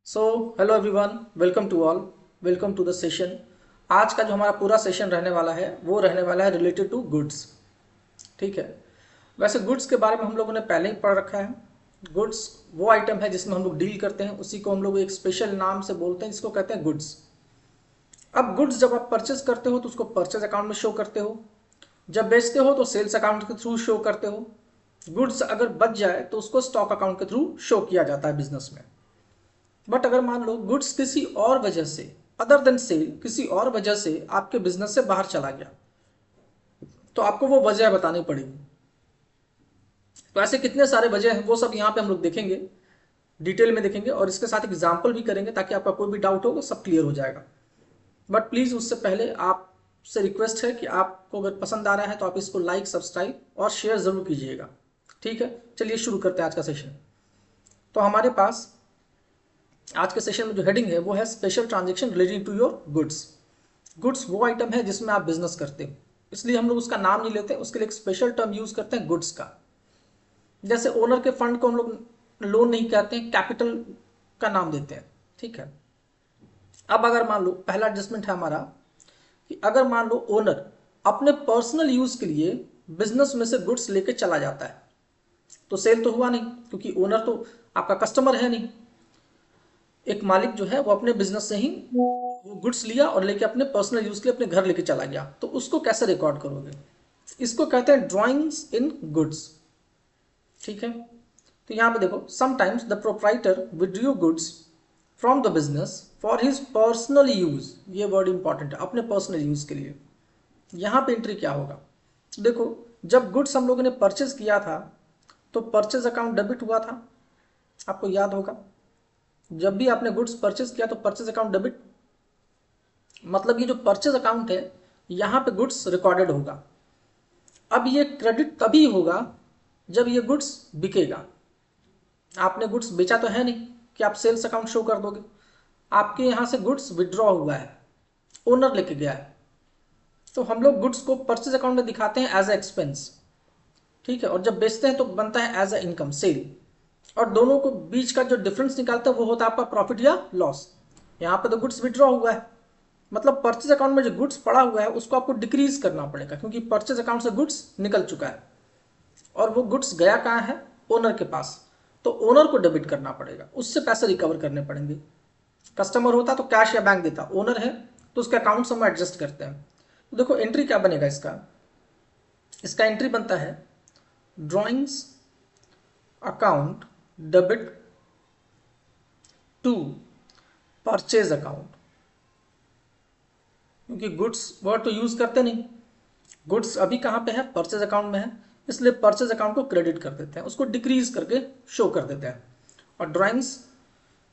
So hello everyone, welcome to all, welcome to the session. आज का जो हमारा पूरा सेशन रहने वाला है वो रहने वाला है रिलेटेड टू गुड्स। ठीक है। वैसे गुड्स के बारे में हम लोगों ने पहले ही पढ़ रखा है। गुड्स वो आइटम है जिसमें हम लोग डील करते हैं, उसी को हम लोग एक स्पेशल नाम से बोलते हैं, जिसको कहते हैं गुड्स। अब गुड्स जब आप परचेज करते हो तो उसको परचेज अकाउंट में शो करते हो, जब बेचते हो तो सेल्स अकाउंट के थ्रू शो करते हो। गुड्स अगर बच जाए तो उसको स्टॉक अकाउंट के थ्रू शो किया जाता है बिजनेस में। बट अगर मान लो गुड्स किसी और वजह से, अदर देन सेल, किसी और वजह से आपके बिजनेस से बाहर चला गया, तो आपको वो वजह बतानी पड़ेगी। तो ऐसे कितने सारे वजह हैं वो सब यहाँ पे हम लोग देखेंगे, डिटेल में देखेंगे, और इसके साथ एग्जाम्पल भी करेंगे ताकि आपका कोई भी डाउट हो वो सब क्लियर हो जाएगा। बट प्लीज़ उससे पहले आपसे रिक्वेस्ट है कि आपको अगर पसंद आ रहा है तो आप इसको लाइक, सब्सक्राइब और शेयर ज़रूर कीजिएगा। ठीक है, चलिए शुरू करते हैं आज का सेशन। तो हमारे पास आज के सेशन में जो हेडिंग है वो है special transaction relating to your goods. Goods वो आइटम है जिसमें आप बिजनेस करते हो, इसलिए हम लोग उसका नाम नहीं लेते, उसके लिए एक स्पेशल टर्म यूज करते हैं गुड्स का। जैसे ओनर के फंड को हम लोग लोन नहीं कहते हैं, कैपिटल का नाम देते हैं। ठीक है। अब अगर मान लो पहला एडजस्टमेंट है हमारा कि अगर मान लो ओनर अपने पर्सनल यूज के लिए बिजनेस में से गुड्स लेके चला जाता है, तो सेल तो हुआ नहीं, क्योंकि ओनर तो आपका कस्टमर है नहीं। एक मालिक जो है वो अपने बिजनेस से ही वो गुड्स लिया और लेके अपने पर्सनल यूज के लिए अपने घर लेके चला गया, तो उसको कैसे रिकॉर्ड करोगे? इसको कहते हैं ड्रॉइंग्स इन गुड्स। ठीक है। तो यहां पे देखो, sometimes the proprietor withdrew goods from the business for his personal use. ये वर्ड इंपॉर्टेंट है, अपने पर्सनल यूज के लिए। यहां पे एंट्री क्या होगा? देखो, जब गुड्स हम लोगों ने परचेज किया था तो परचेज अकाउंट डेबिट हुआ था, आपको याद होगा। जब भी आपने गुड्स परचेज किया तो परचेज अकाउंट डेबिट, मतलब ये जो परचेज अकाउंट है यहां पे गुड्स रिकॉर्डेड होगा। अब ये क्रेडिट तभी होगा जब ये गुड्स बिकेगा। आपने गुड्स बेचा तो है नहीं कि आप सेल्स अकाउंट शो कर दोगे। आपके यहां से गुड्स विड्रॉ हुआ है, ओनर लेके गया है, तो हम लोग गुड्स को परचेज अकाउंट में दिखाते हैं एज ए एक्सपेंस। ठीक है। और जब बेचते हैं तो बनता है एज ए इनकम, सेल। और दोनों को बीच का जो डिफरेंस निकालता है वो होता है आपका प्रॉफिट या लॉस। यहाँ पे तो गुड्स विड्रॉ हुआ है, मतलब परचेज अकाउंट में जो गुड्स पड़ा हुआ है उसको आपको डिक्रीज करना पड़ेगा, क्योंकि परचेज अकाउंट से गुड्स निकल चुका है और वो गुड्स गया कहाँ है? ओनर के पास। तो ओनर को डेबिट करना पड़ेगा, उससे पैसे रिकवर करने पड़ेंगे। कस्टमर होता तो कैश या बैंक देता, ओनर है तो उसके अकाउंट से हम एडजस्ट करते हैं। तो देखो एंट्री क्या बनेगा इसका। इसका एंट्री बनता है drawings account debit to purchase account, क्योंकि गुड्स वर्ड तो यूज करते नहीं, गुड्स अभी कहाँ पे है? परचेज अकाउंट में है, इसलिए परचेज अकाउंट को क्रेडिट कर देते हैं, उसको डिक्रीज करके शो कर देते हैं। और ड्राइंग्स,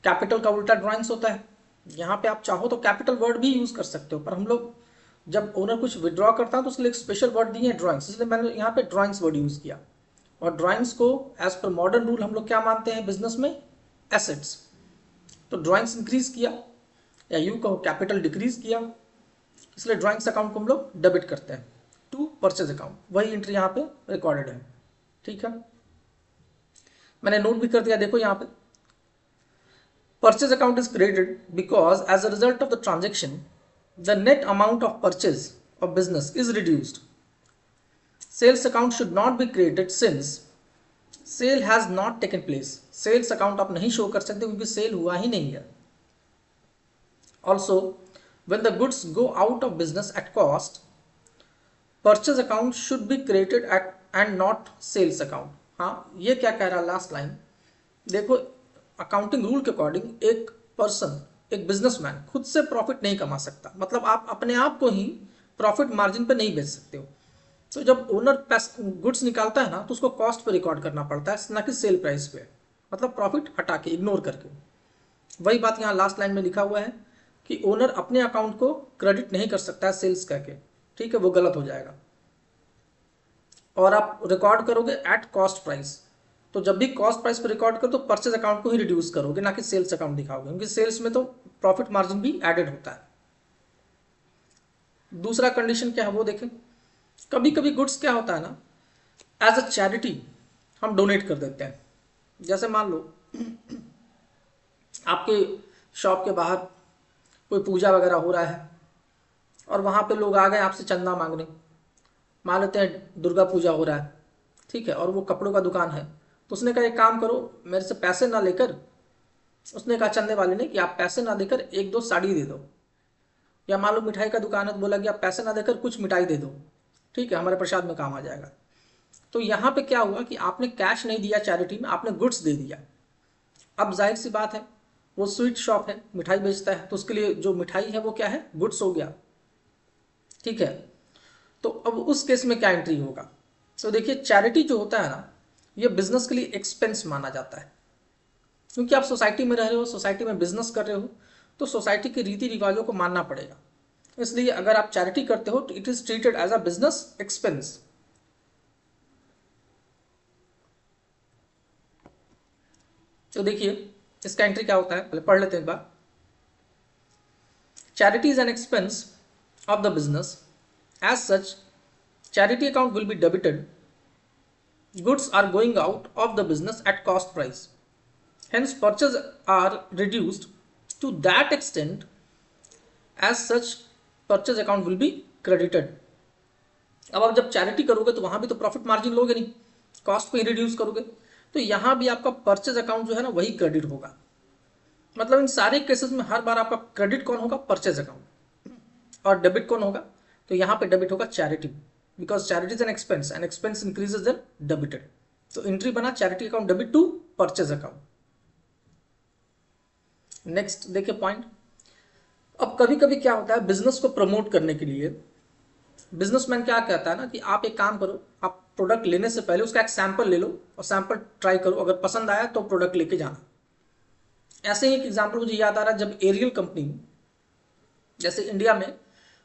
कैपिटल का उल्टा ड्राइंग्स होता है। यहाँ पे आप चाहो तो कैपिटल वर्ड भी यूज कर सकते हो, पर हम लोग जब ओनर कुछ विड्रॉ करता है तो उसके लिए एक स्पेशल वर्ड दिए हैं ड्राइंग्स, इसलिए मैंने यहाँ पे ड्राइंग्स वर्ड यूज किया। और ड्राइंग्स को एज पर मॉडर्न रूल हम लोग क्या मानते हैं बिजनेस में? एसेट्स। तो ड्राइंग्स इंक्रीज किया, या यू कहो कैपिटल डिक्रीज किया, इसलिए ड्राइंग्स अकाउंट को हम लोग डेबिट करते हैं टू परचेज अकाउंट। वही एंट्री यहाँ पे रिकॉर्डेड है। ठीक है, मैंने नोट भी कर दिया। देखो यहाँ पे purchase account is credited because as a result of the transaction the net amount of purchase of business is reduced. Sales account should not be created since sale has not taken place. Sales account आप नहीं show कर सकते क्योंकि cell हुआ ही नहीं है। Also when the goods go out of business at cost, purchase account should be created at and not sales account। हाँ, ये क्या कह रहा है लास्ट लाइन? देखो, अकाउंटिंग रूल के अकॉर्डिंग एक पर्सन, एक बिजनेसमैन खुद से प्रॉफिट नहीं कमा सकता, मतलब आप अपने आप को ही प्रॉफिट मार्जिन पे नहीं बेच सकते हो। तो जब ओनर गुड्स निकालता है ना तो उसको कॉस्ट पे रिकॉर्ड करना पड़ता है, ना कि सेल प्राइस पे, मतलब प्रॉफिट हटा के, इग्नोर करके। वही बात यहाँ लास्ट लाइन में लिखा हुआ है कि ओनर अपने अकाउंट को क्रेडिट नहीं कर सकता है सेल्स करके। ठीक है, वो गलत हो जाएगा। और आप रिकॉर्ड करोगे एट कॉस्ट प्राइस, तो जब भी कॉस्ट प्राइस पर रिकॉर्ड करो तो परचेज अकाउंट को ही रिड्यूस करोगे, ना कि सेल्स अकाउंट दिखाओगे, क्योंकि सेल्स में तो प्रॉफिट मार्जिन भी एडेड होता है। दूसरा कंडीशन क्या है वो देखें। कभी कभी गुड्स क्या होता है ना, एज अ चैरिटी हम डोनेट कर देते हैं। जैसे मान लो आपके शॉप के बाहर कोई पूजा वगैरह हो रहा है और वहाँ पे लोग आ गए आपसे चंदा मांगने, मान लेते हैं दुर्गा पूजा हो रहा है, ठीक है, और वो कपड़ों का दुकान है, तो उसने कहा एक काम करो, मेरे से पैसे ना लेकर, उसने कहा चंदे वाले ने कि आप पैसे ना देकर एक दो साड़ी दे दो, या मान लो मिठाई का दुकान है तो बोला कि आप पैसे ना देकर कुछ मिठाई दे दो, ठीक है, हमारे प्रसाद में काम आ जाएगा। तो यहाँ पे क्या हुआ कि आपने कैश नहीं दिया चैरिटी में, आपने गुड्स दे दिया। अब जाहिर सी बात है, वो स्वीट शॉप है, मिठाई बेचता है, तो उसके लिए जो मिठाई है वो क्या है, गुड्स हो गया, ठीक है। तो अब उस केस में क्या एंट्री होगा, तो देखिए चैरिटी जो होता है ना, ये बिजनेस के लिए एक्सपेंस माना जाता है, क्योंकि आप सोसाइटी में रह रहे हो, सोसाइटी में बिजनेस कर रहे हो, तो सोसाइटी के रीति रिवाजों को मानना पड़ेगा। इसलिए अगर आप चैरिटी करते हो तो it is treated as a business expense. तो देखिए इसका एंट्री क्या होता है, पहले पढ़ लेते हैं एक बार। Charity is an expense of the business, as such charity account will be debited, goods are going out of the business at cost price, hence purchases are reduced to that extent, as such purchase account will be credited। अब आप जब charity करोगे तो वहां भी तो profit margin लोगे नहीं, कॉस्ट को ही रिड्यूस करोगे, तो यहां भी आपका परचेज अकाउंट जो है ना वही क्रेडिट होगा। मतलब इन सारे केसेस में हर बार आपका क्रेडिट कौन होगा, परचेज अकाउंट, और डेबिट कौन होगा, तो यहां पे डेबिट होगा charity, because charity is an expense and expense increases then debited. तो एंट्री बना charity account debit to purchase account. Next देखिए पॉइंट। अब कभी कभी क्या होता है, बिजनेस को प्रमोट करने के लिए बिजनेसमैन क्या कहता है ना कि आप एक काम करो, आप प्रोडक्ट लेने से पहले उसका एक सैंपल ले लो और सैंपल ट्राई करो, अगर पसंद आया तो प्रोडक्ट लेके जाना। ऐसे ही एक एग्जांपल मुझे याद आ रहा है, जब एरियल कंपनी, जैसे इंडिया में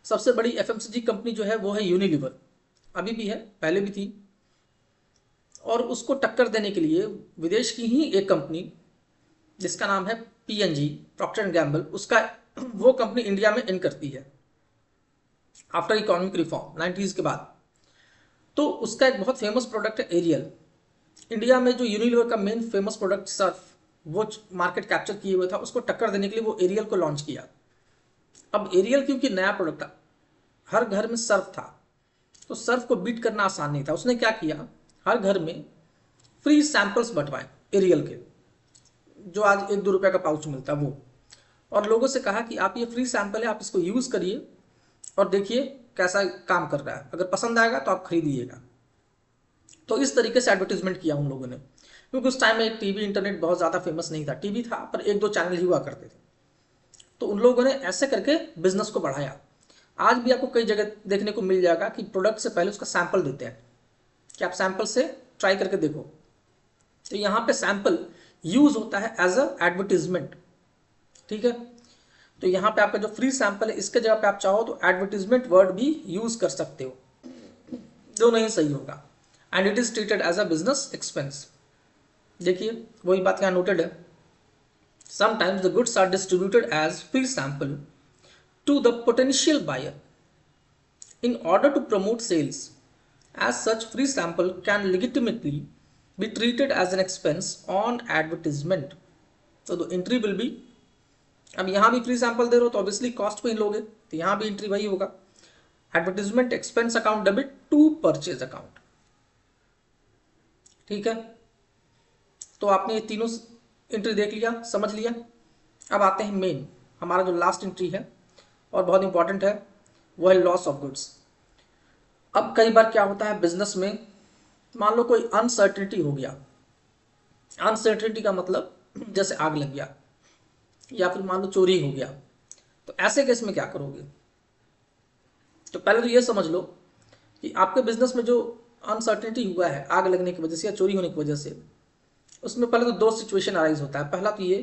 सबसे बड़ी एफएमसीजी कंपनी जो है वो है यूनिलीवर, अभी भी है, पहले भी थी, और उसको टक्कर देने के लिए विदेश की ही एक कंपनी जिसका नाम है पीएनजी, प्रॉक्टर एंड गैम्बल, उसका वो कंपनी इंडिया में इन करती है आफ्टर इकोनॉमिक रिफॉर्म 90s के बाद। तो उसका एक बहुत फेमस प्रोडक्ट है एरियल। इंडिया में जो यूनिलीवर का मेन फेमस प्रोडक्ट सर्फ, वो मार्केट कैप्चर किए हुए था, उसको टक्कर देने के लिए वो एरियल को लॉन्च किया। अब एरियल क्योंकि नया प्रोडक्ट था, हर घर में सर्फ था, तो सर्फ को बीट करना आसान नहीं था। उसने क्या किया, हर घर में फ्री सैंपल्स बंटवाए एरियल के, जो आज 1-2 रुपए का पाउच मिलता है वो, और लोगों से कहा कि आप ये फ्री सैंपल है, आप इसको यूज करिए और देखिए कैसा काम कर रहा है, अगर पसंद आएगा तो आप खरीदिएगा। तो इस तरीके से एडवर्टीजमेंट किया उन लोगों ने, क्योंकि उस टाइम में टीवी इंटरनेट बहुत ज़्यादा फेमस नहीं था, टीवी था पर 1-2 चैनल ही हुआ करते थे। तो उन लोगों ने ऐसे करके बिजनेस को बढ़ाया। आज भी आपको कई जगह देखने को मिल जाएगा कि प्रोडक्ट से पहले उसका सैंपल देते हैं कि आप सैंपल से ट्राई करके देखो। तो यहाँ पे सैंपल यूज होता है एज अ एडवर्टीजमेंट, ठीक है। तो यहाँ पे आपका जो फ्री सैंपल है, इसके जगह पे आप चाहो तो एडवर्टीजमेंट वर्ड भी यूज कर सकते हो, दोनों ही सही होगा, and it is treated as a business expense. देखिए वही बात यहाँ नोटेड है। Sometimes the goods are distributed as free sample to the potential buyer in order to promote sales. As such, free sample can legitimately be treated as an expense on advertisement. So the entry will be, अब यहाँ भी free sample दे रहे हो तो obviously cost पे ही लोगे, तो यहाँ भी एंट्री वही होगा, advertisement expense account debit to purchase account, ठीक है। तो आपने ये तीनों एंट्री देख लिया, समझ लिया। अब आते हैं मेन, हमारा जो लास्ट एंट्री है और बहुत इंपॉर्टेंट है, वो है लॉस ऑफ गुड्स। अब कई बार क्या होता है बिजनेस में, मान लो कोई अनसर्टेनिटी हो गया, अनसर्टेनिटी का मतलब जैसे आग लग गया या फिर मान लो चोरी हो गया, तो ऐसे केस में क्या करोगे। तो पहले तो ये समझ लो कि आपके बिजनेस में जो अनसर्टेनिटी हुआ है आग लगने की वजह से या चोरी होने की वजह से, उसमें पहले तो 2 सिचुएशन अराइज होता है। पहला तो ये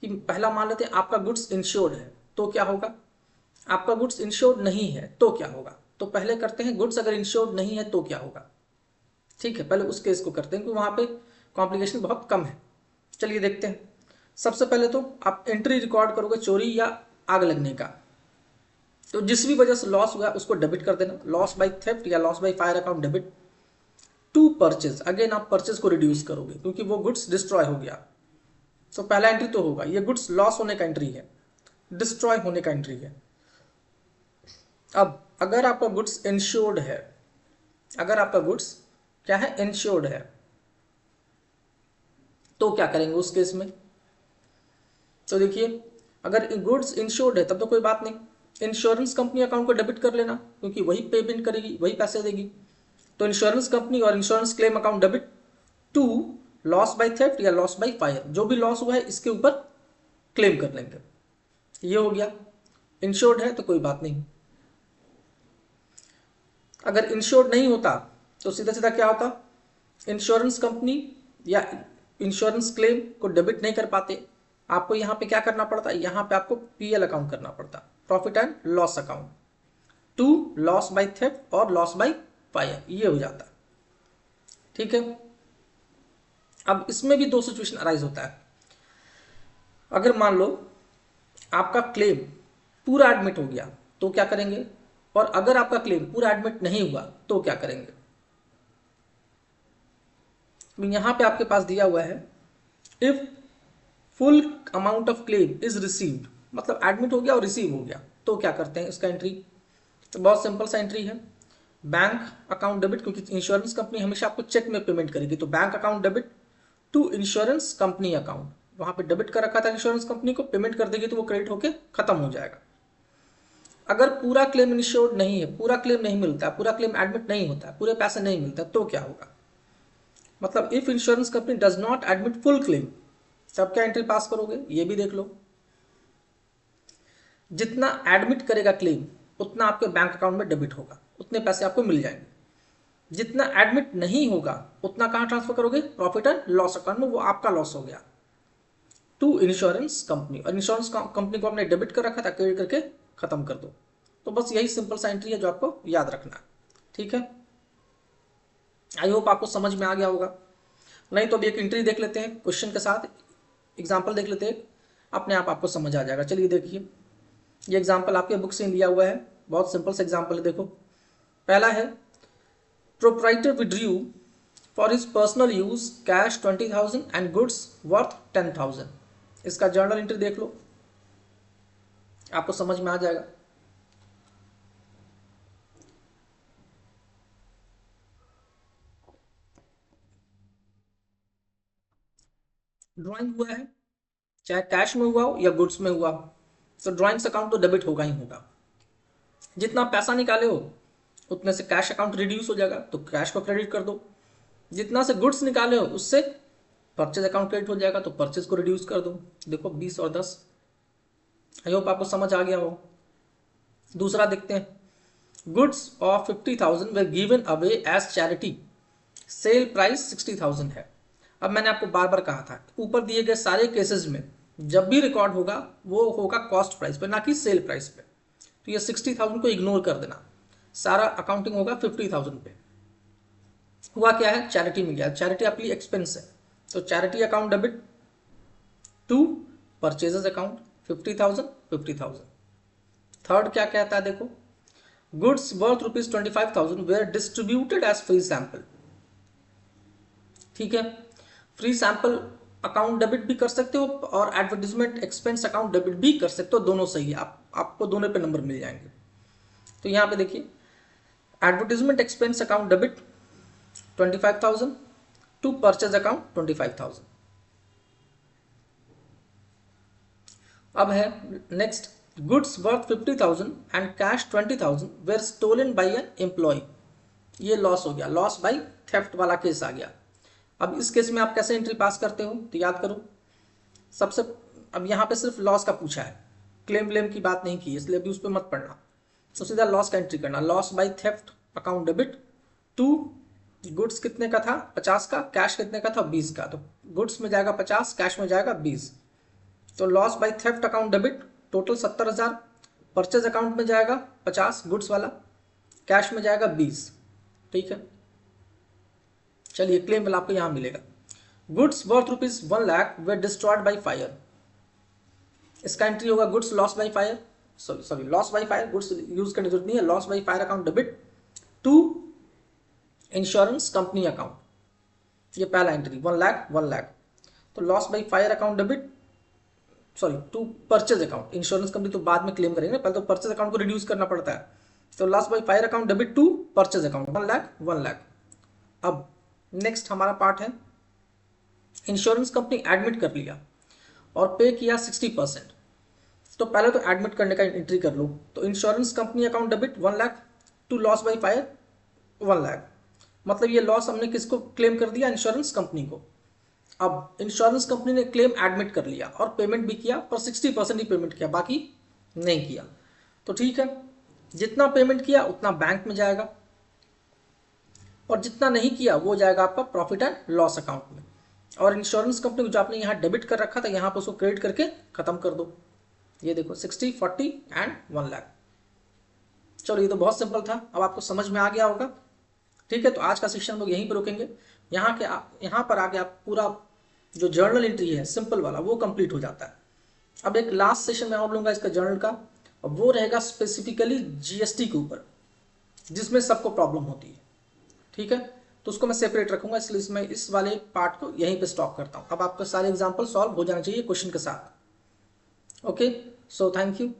कि पहला मान लेते हैं आपका गुड्स इंश्योर्ड है, तो क्या होगा, आपका गुड्स इंश्योर्ड नहीं है तो क्या होगा। तो पहले करते हैं गुड्स अगर इंश्योर्ड नहीं है तो क्या होगा, ठीक है, पहले उस केस को करते हैं क्योंकि वहां पे कॉम्प्लिकेशन बहुत कम है। चलिए देखते हैं। सबसे पहले तो आप एंट्री रिकॉर्ड करोगे चोरी या आग लगने का, तो जिस भी वजह से लॉस हुआ उसको डेबिट कर देना, लॉस बाय थेफ्ट या loss by fire account debit to purchase. Again आप परचेज को रिड्यूस करोगे क्योंकि वो गुड्स डिस्ट्रॉय हो गया, तो पहला एंट्री तो होगा, ये गुड्स लॉस होने का एंट्री है, डिस्ट्रॉय होने का एंट्री है। अब अगर आपका गुड्स इंश्योर्ड है, अगर आपका गुड्स क्या है, इंश्योर्ड है, तो क्या करेंगे उस केस में? तो देखिए, अगर गुड्स इंश्योर्ड है तब तो कोई बात नहीं, इंश्योरेंस कंपनी अकाउंट को डेबिट कर लेना, क्योंकि वही पेमेंट करेगी, वही पैसे देगी। तो इंश्योरेंस कंपनी और insurance claim account debit to loss by theft या लॉस बाय फायर, जो भी लॉस हुआ है इसके ऊपर क्लेम कर लेंगे। ये हो गया, इंश्योर्ड है तो कोई बात नहीं। अगर इंश्योर्ड नहीं होता तो सीधा सीधा क्या होता, इंश्योरेंस कंपनी या इंश्योरेंस क्लेम को डेबिट नहीं कर पाते, आपको यहाँ पे क्या करना पड़ता, यहाँ पे आपको पीएल अकाउंट करना पड़ता, profit and loss account, to loss by theft और लॉस बाय फायर, ये हो जाता। ठीक है। अब इसमें भी दो सिचुएशन अराइज होता है। अगर मान लो आपका क्लेम पूरा एडमिट हो गया तो क्या करेंगे, और अगर आपका क्लेम पूरा एडमिट नहीं हुआ तो क्या करेंगे? यहां पे आपके पास दिया हुआ है, if full amount of claim is received, मतलब एडमिट हो गया और रिसीव हो गया, तो क्या करते हैं इसका एंट्री? तो बहुत सिंपल सा एंट्री है, बैंक अकाउंट डेबिट, क्योंकि इंश्योरेंस कंपनी हमेशा आपको चेक में पेमेंट करेगी, तो bank account debit to insurance company account, वहां पे डेबिट कर रखा था इंश्योरेंस कंपनी को, पेमेंट कर देगी तो वो क्रेडिट होके खत्म हो जाएगा। अगर पूरा क्लेम इंश्योर्ड नहीं है, पूरा क्लेम नहीं मिलता, पूरा क्लेम एडमिट नहीं होता, पूरे पैसे नहीं मिलता, तो क्या होगा? मतलब if insurance company does not admit full claim, तब क्या एंट्री पास करोगे, ये भी देख लो। जितना एडमिट करेगा क्लेम उतना आपके बैंक अकाउंट में डेबिट होगा, उतने पैसे आपको मिल जाएंगे। जितना एडमिट नहीं होगा उतना कहां ट्रांसफर करोगे, प्रॉफिट एंड लॉस अकाउंट में, वो आपका लॉस हो गया, टू इंश्योरेंस कंपनी, और इंश्योरेंस कंपनी को आपने डेबिट कर रखा था, क्रेडिट करके खत्म कर दो। तो बस यही सिंपल सा एंट्री है जो आपको याद रखना। ठीक है, आई होप आपको समझ में आ गया होगा। नहीं तो अभी एक एंट्री देख लेते हैं क्वेश्चन के साथ, एग्जाम्पल देख लेते हैं, अपने आप आपको समझ आ जाएगा। चलिए देखिए, ये एग्जाम्पल आपके बुक से लिया हुआ है, बहुत सिंपल सा एग्जाम्पल है। देखो, पहला है, proprietor withdrew for his personal use cash 20,000 and goods worth 10,000। इसका जर्नल एंट्री देख लो, आपको समझ में आ जाएगा। ड्राइंग हुआ है, चाहे कैश में हुआ हो या गुड्स में हुआ हो, तो ड्राइंग्स अकाउंट तो डेबिट होगा ही होगा। जितना पैसा निकाले हो उतने से कैश अकाउंट रिड्यूस हो जाएगा, तो कैश को क्रेडिट कर दो। जितना से गुड्स निकाले हो उससे परचेज अकाउंट क्रेडिट हो जाएगा, तो परचेज को रिड्यूस कर दो। देखो 20 और 10, आई होप आपको समझ आ गया हो। दूसरा देखते हैं, goods of 50,000 were given away as charity, sale price 60,000 है। अब मैंने आपको बार बार कहा था, ऊपर दिए गए सारे केसेस में जब भी रिकॉर्ड होगा वो होगा कॉस्ट प्राइस पे, ना कि सेल प्राइस पे। तो ये 60,000 को इग्नोर कर देना, सारा अकाउंटिंग होगा 50,000 पे। हुआ क्या है, चैरिटी में गया, चैरिटी आपकी एक्सपेंस है, तो charity account debit to purchases account 50,000 50,000। Third क्या कहता है, देखो, goods worth ₹25,000 were distributed as free sample. ठीक है, फ्री सैंपल अकाउंट डेबिट भी कर सकते हो और एडवर्टीजमेंट एक्सपेंस अकाउंट डेबिट भी कर सकते हो, दोनों सही है, आपको दोनों पे नंबर मिल जाएंगे। तो यहाँ पे देखिए, advertisement expense account debit 25,000 to purchase account 25,000। अब है next, goods worth 50,000 and cash 20,000 were stolen by an employee. ये लॉस हो गया, लॉस बाई थेफ्ट वाला केस आ गया। अब इस केस में आप कैसे एंट्री पास करते हो, तो याद करो सबसे, अब यहाँ पे सिर्फ लॉस का पूछा है, क्लेम ब्लेम की बात नहीं की, इसलिए अभी उस पर मत पढ़ना। तो सीधा लॉस का एंट्री करना, loss by theft account debit to, goods कितने का था 50 का, कैश कितने का था 20 का, तो गुड्स में जाएगा 50, कैश में जाएगा 20। तो loss by theft account debit total 70,000, purchase account में जाएगा 50 गुड्स वाला, कैश में जाएगा 20। ठीक है, चलिए क्लेम बिल आपको यहां मिलेगा, goods worth ₹1,00,000 were destroyed by fire. इसका एंट्री होगा goods loss by fire, sorry loss by fire, goods use करने की जरूरत नहीं है, loss by fire account debit to insurance company account. ये पहला एंट्री 1,00,000 1,00,000। तो loss by fire account debit, sorry to purchase account, insurance company तो बाद में क्लेम करेंगे ना, पहले तो परचेज अकाउंट को रिड्यूस करना पड़ता है। तो loss by fire account debit to purchase account 1 lakh 1 lakh. अब नेक्स्ट हमारा पार्ट है, इंश्योरेंस कंपनी एडमिट कर लिया और पे किया 60%। तो पहले तो एडमिट करने का एंट्री कर लो। तो insurance company account debit 1 lakh to loss by fire 1 lakh, मतलब ये लॉस हमने किसको क्लेम कर दिया, इंश्योरेंस कंपनी को। अब इंश्योरेंस कंपनी ने क्लेम एडमिट कर लिया और पेमेंट भी किया, पर 60% ही पेमेंट किया, बाकी नहीं किया। तो ठीक है, जितना पेमेंट किया उतना बैंक में जाएगा और जितना नहीं किया वो जाएगा आपका प्रॉफिट एंड लॉस अकाउंट में। और इंश्योरेंस कंपनी को जो आपने यहाँ डेबिट कर रखा था यहाँ पर उसको क्रेडिट करके खत्म कर दो। ये देखो 60, 40 एंड 1 लाख। चलो ये तो बहुत सिंपल था, अब आपको समझ में आ गया होगा। ठीक है, तो आज का सेशन हम लोग यहीं पर रोकेंगे। यहाँ पर आगे आप पूरा जो जर्नल एंट्री है सिंपल वाला वो कंप्लीट हो जाता है। अब एक लास्ट सेशन में और लूंगा इसका जर्नल का, और वो रहेगा स्पेसिफिकली जीएसटी के ऊपर, जिसमें सबको प्रॉब्लम होती है। ठीक है, तो उसको मैं सेपरेट रखूंगा, इसलिए मैं इस वाले पार्ट को यहीं पे स्टॉप करता हूं। अब आपके सारे एग्जांपल सॉल्व हो जाना चाहिए क्वेश्चन के साथ। Okay, so thank you.